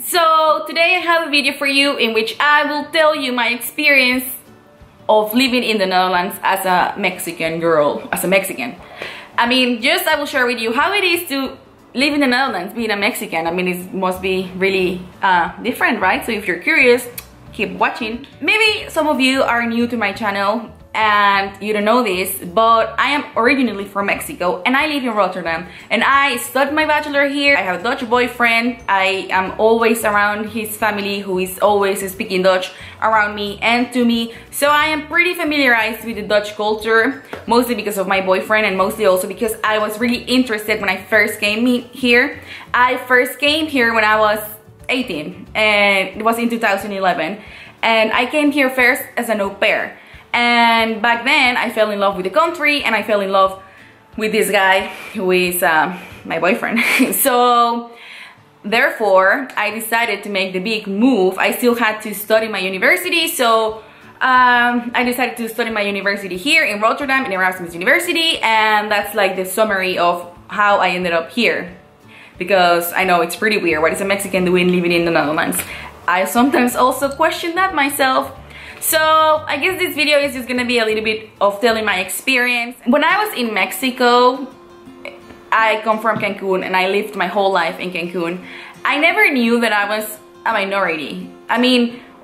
So today I have a video for you in which I will tell you my experience of living in the Netherlands as a Mexican girl, as a Mexican. I will share with you how it is to live in the Netherlands being a Mexican. It must be really different, right? So if you're curious, keep watching. Maybe some of you are new to my channel and you don't know this, but I am originally from Mexico and I live in Rotterdam, and I studied my bachelor here. I have a Dutch boyfriend. I am always around his family, who is always speaking Dutch around me and to me, so I am pretty familiarized with the Dutch culture, mostly because of my boyfriend and mostly also because I was really interested when I first came here. I first came here when I was 18 and it was in 2011, and I came here first as an au pair. And back then I fell in love with the country and I fell in love with this guy who is my boyfriend. So therefore I decided to make the big move. I still had to study my university, so I decided to study my university here in Rotterdam, in Erasmus University, and that's like the summary of how I ended up here. Because I know it's pretty weird, what is a Mexican doing living in the Netherlands? I sometimes also question that myself. So I guess this video is just gonna be a little bit of telling my experience. When I was in Mexico, I come from Cancun and I lived my whole life in Cancun. I never knew that I was a minority.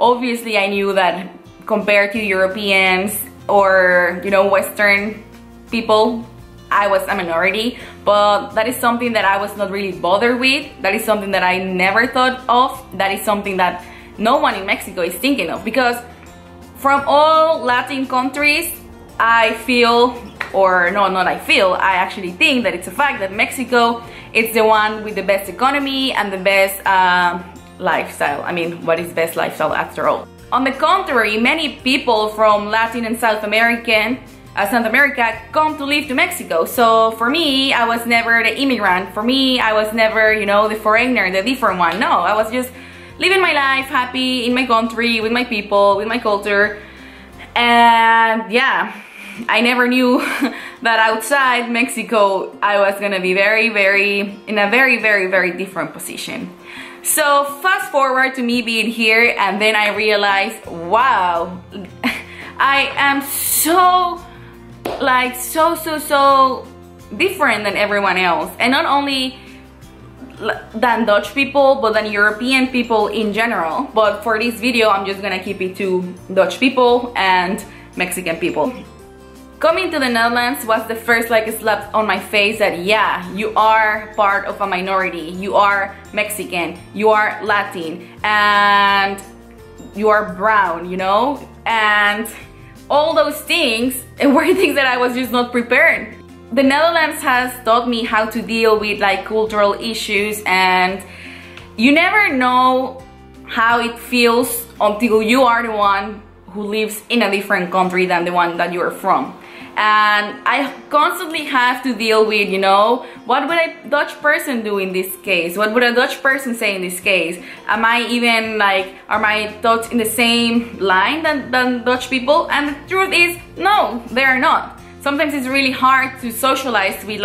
Obviously I knew that compared to Europeans or, you know, Western people, I was a minority, but that is something that I was not really bothered with. That is something that I never thought of. That is something that no one in Mexico is thinking of, because from all Latin countries, I feel, or no, not I feel, I actually think that it's a fact that Mexico is the one with the best economy and the best lifestyle. What is best lifestyle after all? On the contrary, many people from Latin and South America come to live to Mexico. So for me, I was never the immigrant. For me, I was never, you know, the foreigner, the different one. No, I was just living my life, happy in my country, with my people, with my culture. And yeah, I never knew that outside Mexico I was gonna be in a very different position. So fast forward to me being here, and then I realized, wow, I am so different than everyone else, and not only than Dutch people, but than European people in general. But for this video, I'm just gonna keep it to Dutch people and Mexican people. Coming to the Netherlands was the first slap on my face that yeah, you are part of a minority, you are Mexican, you are Latin, and you are brown, you know, and all those things were things that I was just not prepared. The Netherlands has taught me how to deal with cultural issues, and you never know how it feels until you are the one who lives in a different country than the one that you're from. And I constantly have to deal with, you know, what would a Dutch person do in this case? What would a Dutch person say in this case? Am I even are my thoughts in the same line than Dutch people? And the truth is, no, they are not. Sometimes it's really hard to socialize with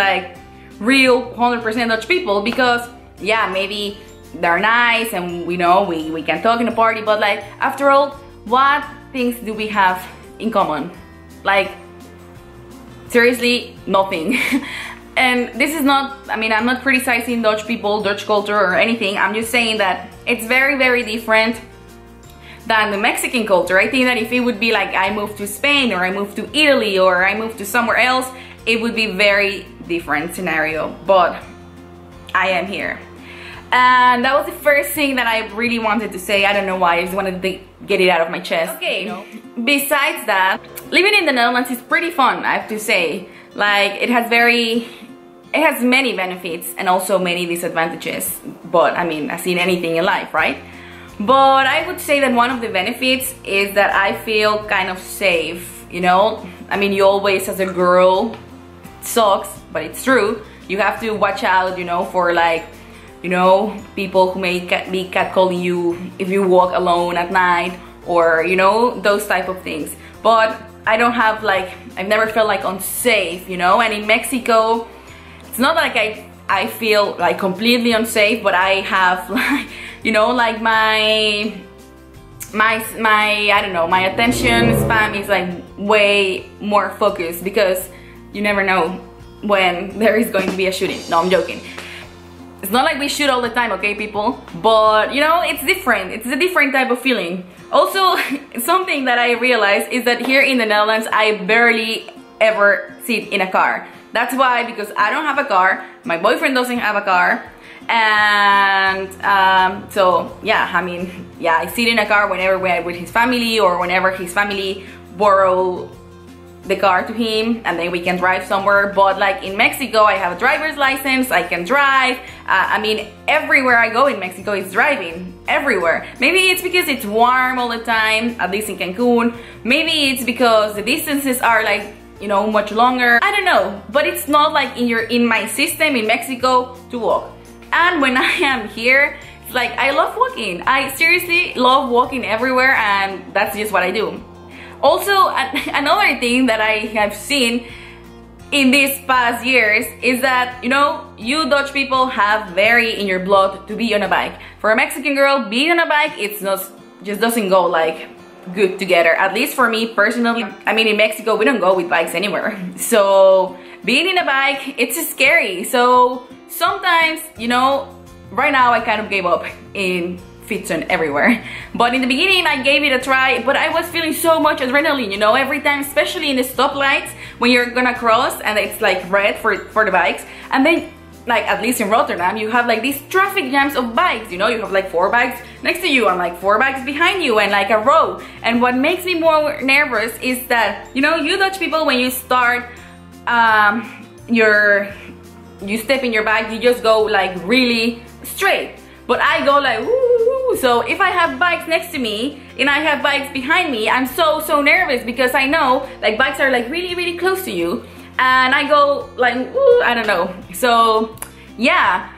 real 100% Dutch people, because yeah, maybe they're nice and we know we can talk in a party, but after all, what things do we have in common? Seriously, nothing. And this is not, I'm not criticizing Dutch people, Dutch culture or anything. I'm just saying that it's very different than the Mexican culture. I think that if it would be I moved to Spain, or I moved to Italy, or I moved to somewhere else, it would be very different scenario. But I am here. And that was the first thing that I really wanted to say. I don't know why, I just wanted to get it out of my chest. Okay, you know? Besides that, living in the Netherlands is pretty fun, I have to say. It has many benefits and also many disadvantages. But as in anything in life, right? But I would say that one of the benefits is that I feel kind of safe, you know? You always, as a girl, it sucks, but it's true. You have to watch out, you know, for you know, people who may be catcalling you if you walk alone at night, or, you know, those type of things. But I don't have I've never felt unsafe, you know? And in Mexico, it's not I I feel like completely unsafe, but I have like, you know, like my I don't know, my attention span is like way more focused, because you never know when there is going to be a shooting. No, I'm joking. It's not like we shoot all the time, okay, people? But, you know, it's different. It's a different type of feeling. Also, something that I realized is that here in the Netherlands, I barely ever sit in a car. That's why, because I don't have a car, my boyfriend doesn't have a car, and so yeah, I mean, yeah, I sit in a car whenever we're with his family, or whenever his family borrow the car to him, and then we can drive somewhere. But like in Mexico, I have a driver's license, I can drive. I mean, everywhere I go in Mexico is driving, everywhere. Maybe it's because it's warm all the time, at least in Cancun. Maybe it's because the distances are like, you know, much longer. I don't know, but it's not like in my system in Mexico to walk. And when I am here, it's like I love walking. I seriously love walking everywhere, and that's just what I do. Also, another thing that I have seen in these past years is that, you know, you Dutch people have very in your blood to be on a bike. For a Mexican girl, being on a bike, it's not, just doesn't go like good together. At least for me personally. I mean, in Mexico, we don't go with bikes anywhere. So being in a bike, it's scary. So sometimes, you know, right now I kind of gave up in Fietsen everywhere, but in the beginning I gave it a try. But I was feeling so much adrenaline, you know, every time, especially in the stoplights when you're gonna cross and it's like red for the bikes, and then like at least in Rotterdam you have like these traffic jams of bikes, you know, you have like 4 bikes next to you and like 4 bikes behind you and like a row. And what makes me more nervous is that, you know, you Dutch people, when you start you step in your bike, you just go like really straight. But I go like woo. So if I have bikes next to me and I have bikes behind me, I'm so nervous, because I know like bikes are like really close to you, and I go like woo, I don't know. So yeah,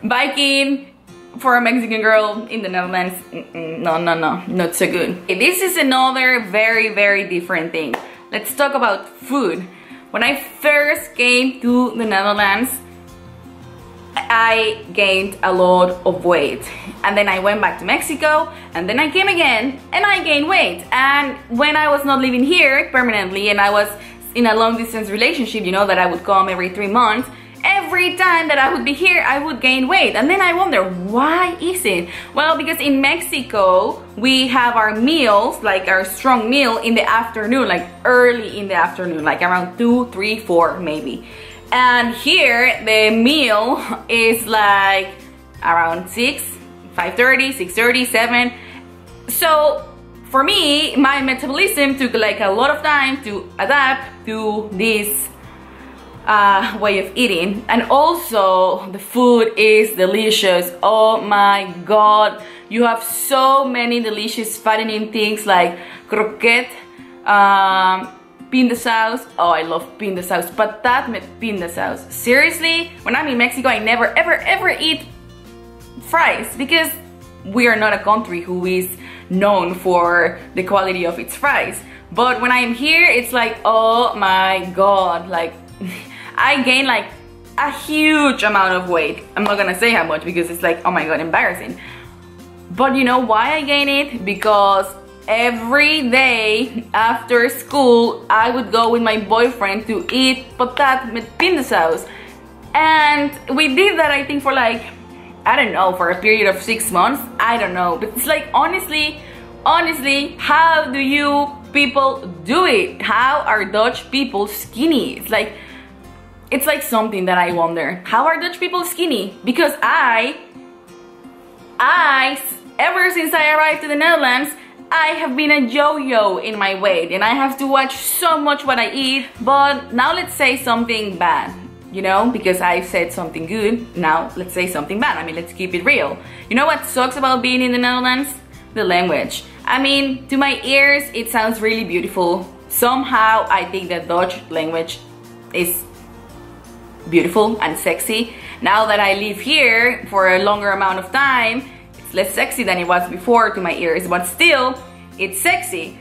biking for a Mexican girl in the Netherlands, no, not so good. This is another very different thing. Let's talk about food. When I first came to the Netherlands, I gained a lot of weight, and then I went back to Mexico, and then I came again and I gained weight. And when I was not living here permanently and I was in a long distance relationship, you know, that I would come every 3 months, every time that I would be here I would gain weight. And then I wonder, why is it? Well, because in Mexico we have our meals, like our strong meal, in the afternoon, like early in the afternoon, like around 2, 3, 4 maybe. And here the meal is like around 6, 5:30, 6:30, 7. So for me, my metabolism took like a lot of time to adapt to this way of eating. And also the food is delicious. Oh my god, you have so many delicious fattening things like croquette, pindasaus. Oh, I love pindasaus. Patat met pindasaus. Seriously, when I'm in Mexico, I never ever eat fries, because we are not a country who is known for the quality of its fries. But when I'm here, it's like, oh my god, like I gain like a huge amount of weight. I'm not gonna say how much, because it's like, oh my god, embarrassing. But you know why I gain it? Because every day after school I would go with my boyfriend to eat patat met pindasaus, and we did that, I think, for like, I don't know, for a period of 6 months. I don't know, but it's like, honestly, how do you people do it? How are Dutch people skinny? It's like something that I wonder. How are Dutch people skinny? Because I ever since I arrived to the Netherlands, I have been a yo-yo in my weight, and I have to watch so much what I eat. But now let's say something bad, you know, because I've said something good. Now let's say something bad. I mean, let's keep it real. You know what sucks about being in the Netherlands? The language. I mean, to my ears it sounds really beautiful. Somehow I think that Dutch language is beautiful and sexy. Now that I live here for a longer amount of time, it's less sexy than it was before to my ears, but still it's sexy.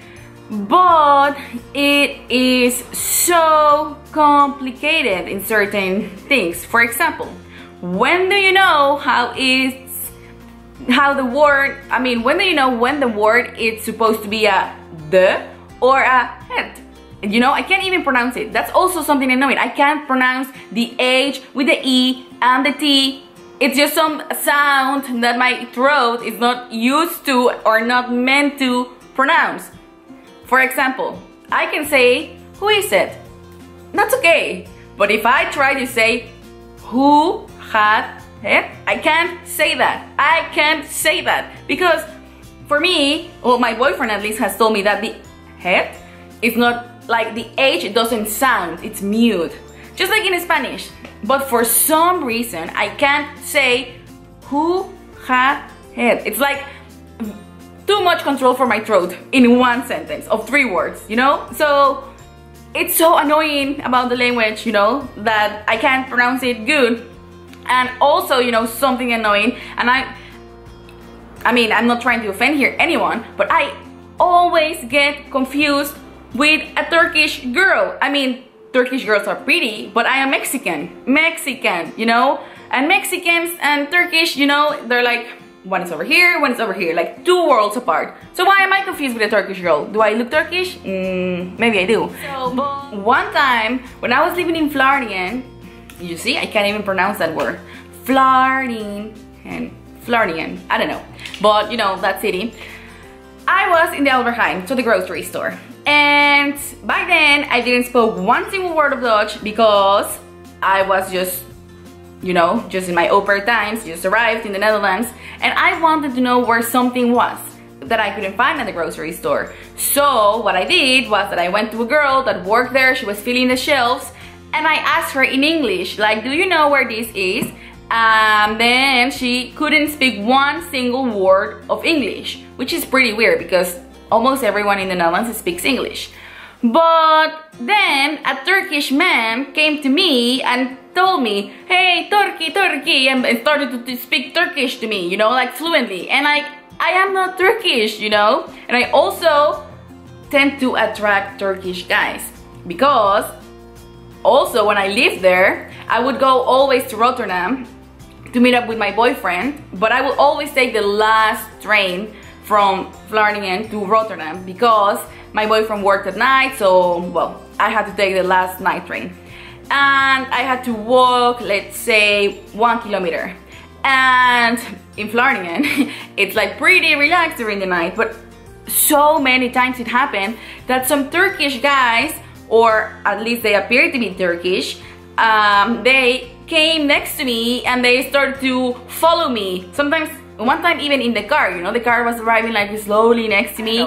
but it is so complicated in certain things. For example, when do you know when do you know when the word is supposed to be a the or a het? You know, I can't even pronounce it. That's also something annoying. I can't pronounce the H with the E and the T. It's just some sound that my throat is not used to or not meant to pronounce. For example, I can say, who is it? That's okay. But if I try to say, who had it? I can't say that. I can't say that. Because for me, well, my boyfriend at least has told me that the het is not like the H, it doesn't sound, it's mute. Just like in Spanish. But for some reason, I can't say who had it. It's like too much control for my throat in one sentence of 3 words, you know? So it's so annoying about the language, you know, that I can't pronounce it good. And also, you know, something annoying, and I mean, I'm not trying to offend here anyone, but I always get confused with a Turkish girl. I mean, Turkish girls are pretty, but I am Mexican, you know? And Mexicans and Turkish, you know, they're like, one is over here, one is over here, like 2 worlds apart. So why am I confused with a Turkish girl? Do I look Turkish? Maybe I do. So, one time, when I was living in Vlaardingen, you see, I can't even pronounce that word. Vlaardingen, I don't know. But, you know, that city. I was in the Albert Heijn, so the grocery store. And back then, I didn't speak one single word of Dutch because I was just, you know, just in my open times, just arrived in the Netherlands, and I wanted to know where something was that I couldn't find at the grocery store. So what I did was that I went to a girl that worked there, she was filling the shelves, and I asked her in English, like, do you know where this is? Then she couldn't speak one single word of English, which is pretty weird because almost everyone in the Netherlands speaks English. But then a Turkish man came to me and told me, hey, Turkey, and started to speak Turkish to me, you know, like fluently. And I am not Turkish, you know. And I also tend to attract Turkish guys because also when I lived there, I would go always to Rotterdam to meet up with my boyfriend, but I would always take the last train from Vlaardingen to Rotterdam because my boyfriend worked at night, so, well, I had to take the last night train. And I had to walk, let's say, 1 kilometer. And in Vlaardingen, it's like pretty relaxed during the night, but so many times it happened that some Turkish guys, or at least they appear to be Turkish, they came next to me and they started to follow me. Sometimes, one time even in the car, you know, the car was arriving like slowly next to me.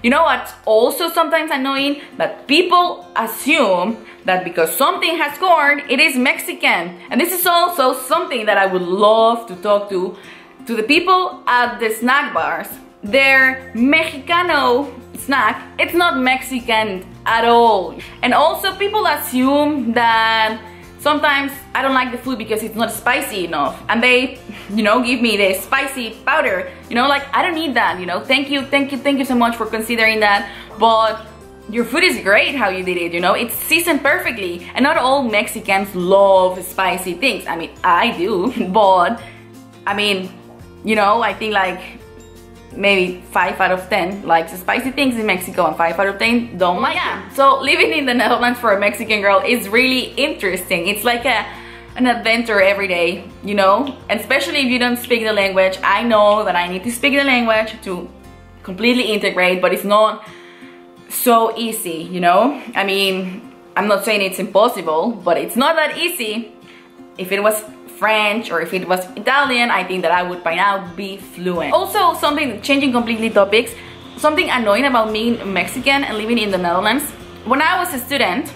You know what's also sometimes annoying? That people assume that because something has corn, it is Mexican. And this is also something that I would love to talk to the people at the snack bars. Their Mexicano snack, it's not Mexican at all. And also people assume that sometimes I don't like the food because it's not spicy enough, and they, you know, give me the spicy powder, you know, like I don't need that, you know. Thank you so much for considering that, but your food is great how you did it, you know, it's seasoned perfectly. And not all Mexicans love spicy things. I mean, I do, but I mean, you know, I think like maybe 5 out of 10 likes spicy things in Mexico and 5 out of 10 don't like it. So living in the Netherlands for a Mexican girl is really interesting. It's like an adventure every day, you know, and especially if you don't speak the language. I know that I need to speak the language to completely integrate, but it's not so easy, you know. I mean, I'm not saying it's impossible, but it's not that easy. If it was French or if it was Italian, I think that I would by now be fluent. Also, something, changing completely topics, something annoying about being Mexican and living in the Netherlands. When I was a student,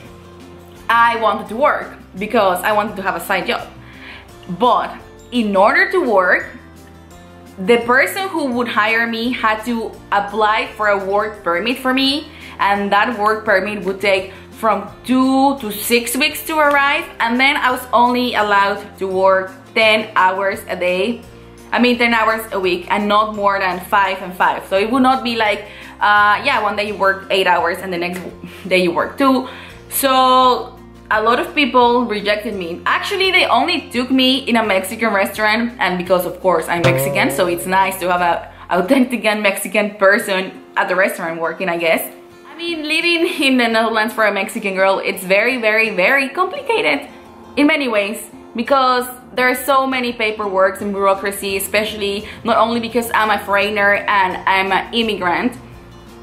I wanted to work because I wanted to have a side job. But in order to work, the person who would hire me had to apply for a work permit for me, and that work permit would take from 2 to 6 weeks to arrive, and then I was only allowed to work 10 hours a day. I mean 10 hours a week and not more than 5 and 5. So it would not be like, yeah, one day you work 8 hours and the next day you work 2. So a lot of people rejected me. Actually, they only took me in a Mexican restaurant, and because of course I'm Mexican, so it's nice to have a authentic Mexican person at the restaurant working, I guess. I mean, living in the Netherlands for a Mexican girl, it's very, very, very complicated in many ways, because there are so many paperwork and bureaucracy, especially not only because I'm a foreigner and I'm an immigrant,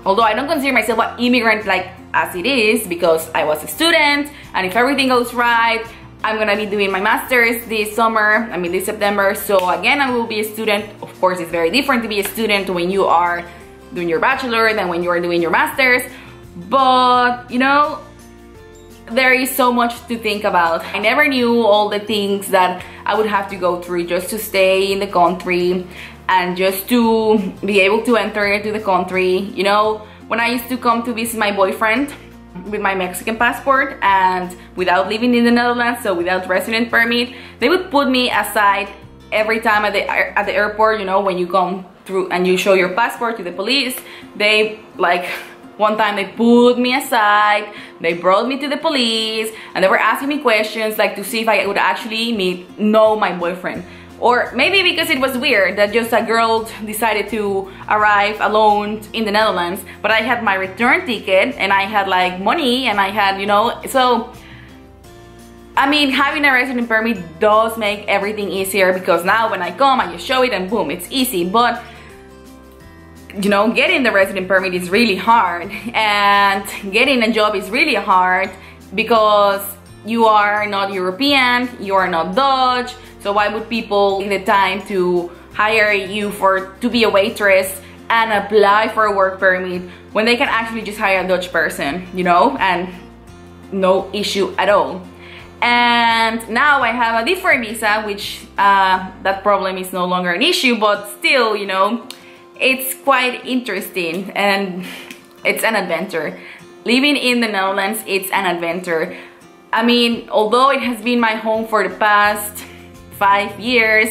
although I don't consider myself an immigrant like as it is, because I was a student, and if everything goes right, I'm gonna be doing my master's this summer, I mean this September, so again I will be a student. Of course, it's very different to be a student when you are doing your bachelor than when you are doing your master's, but you know, there is so much to think about. I never knew all the things that I would have to go through just to stay in the country and just to be able to enter into the country. You know, when I used to come to visit my boyfriend with my Mexican passport and without living in the Netherlands, so without resident permit, they would put me aside every time at the airport. You know, when you come through and you show your passport to the police, they like, one time they put me aside, they brought me to the police, and they were asking me questions like to see if I would actually know my boyfriend. Or maybe because it was weird that just a girl decided to arrive alone in the Netherlands, but I had my return ticket and I had like money and I had, you know, so I mean, having a resident permit does make everything easier, because now when I come, I just show it and boom, it's easy. But you know, getting the resident permit is really hard, and getting a job is really hard because you are not European, you are not Dutch, so why would people take the time to hire you to be a waitress and apply for a work permit when they can actually just hire a Dutch person, you know, and no issue at all. And now I have a different visa, which that problem is no longer an issue, but still, you know, it's quite interesting and it's an adventure. Living in the Netherlands, it's an adventure. I mean, although it has been my home for the past 5 years,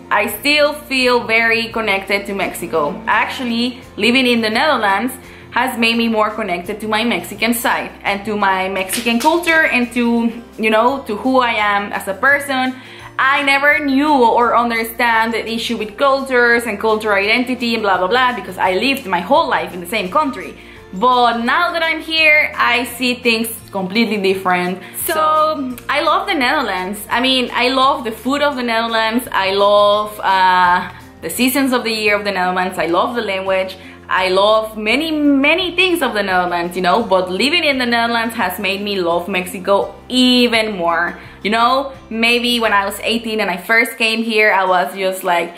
I still feel very connected to Mexico. Actually, living in the Netherlands has made me more connected to my Mexican side and to my Mexican culture and to, you know, to who I am as a person. I never knew or understand the issue with cultures and cultural identity and blah blah blah, because I lived my whole life in the same country. But now that I'm here, I see things completely different. So I love the Netherlands. I mean, I love the food of the Netherlands. I love the seasons of the year of the Netherlands. I love the language. I love many things of the Netherlands, you know, but living in the Netherlands has made me love Mexico even more. You know, maybe when I was 18 and I first came here, I was just like,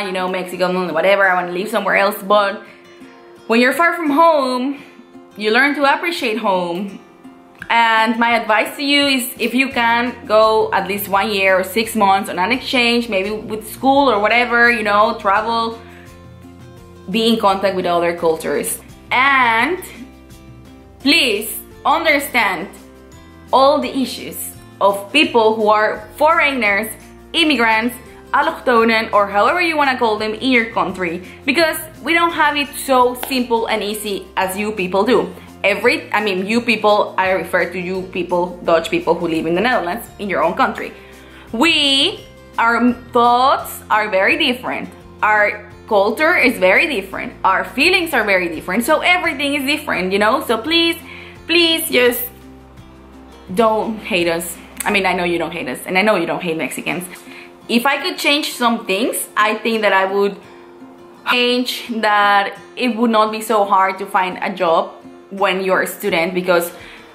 you know, Mexico, whatever, I want to live somewhere else. But when you're far from home, you learn to appreciate home. And my advice to you is, if you can, go at least 1 year or 6 months on an exchange, maybe with school or whatever, you know, travel, be in contact with other cultures. And please understand all the issues of people who are foreigners, immigrants, allochtonen, or however you want to call them in your country, because we don't have it so simple and easy as you people do. I mean, you people, I refer to you people, Dutch people who live in the Netherlands, in your own country. Our thoughts are very different. Our culture is very different. Our feelings are very different. So everything is different, you know? So please just don't hate us. I mean, I know you don't hate us, and I know you don't hate Mexicans. If I could change some things, I think that I would change that it would not be so hard to find a job when you're a student, because,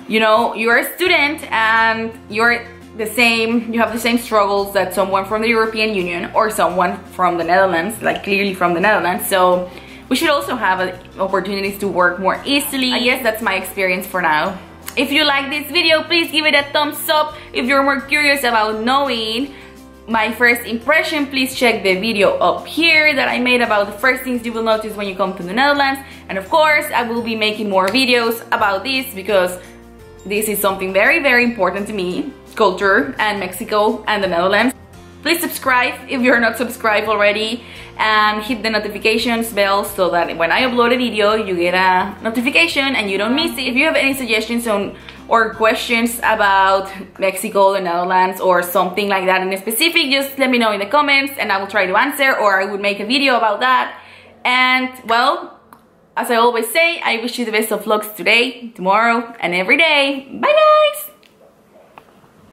you know, you're a student and you have the same struggles that someone from the European Union or someone from the Netherlands, like clearly from the Netherlands. So we should also have opportunities to work more easily. I guess that's my experience for now. If you like this video, please give it a thumbs up. If you're more curious about knowing my first impression, please check the video up here that I made about the first things you will notice when you come to the Netherlands. And of course, I will be making more videos about this, because this is something very, very important to me, culture and Mexico and the Netherlands. Please subscribe if you're not subscribed already, and hit the notifications bell so that when I upload a video you get a notification and you don't miss it. If you have any suggestions on or questions about Mexico, the Netherlands, or something like that in specific, just let me know in the comments and I will try to answer, or I would make a video about that. And well, as I always say, I wish you the best of luck today, tomorrow, and every day. Bye guys!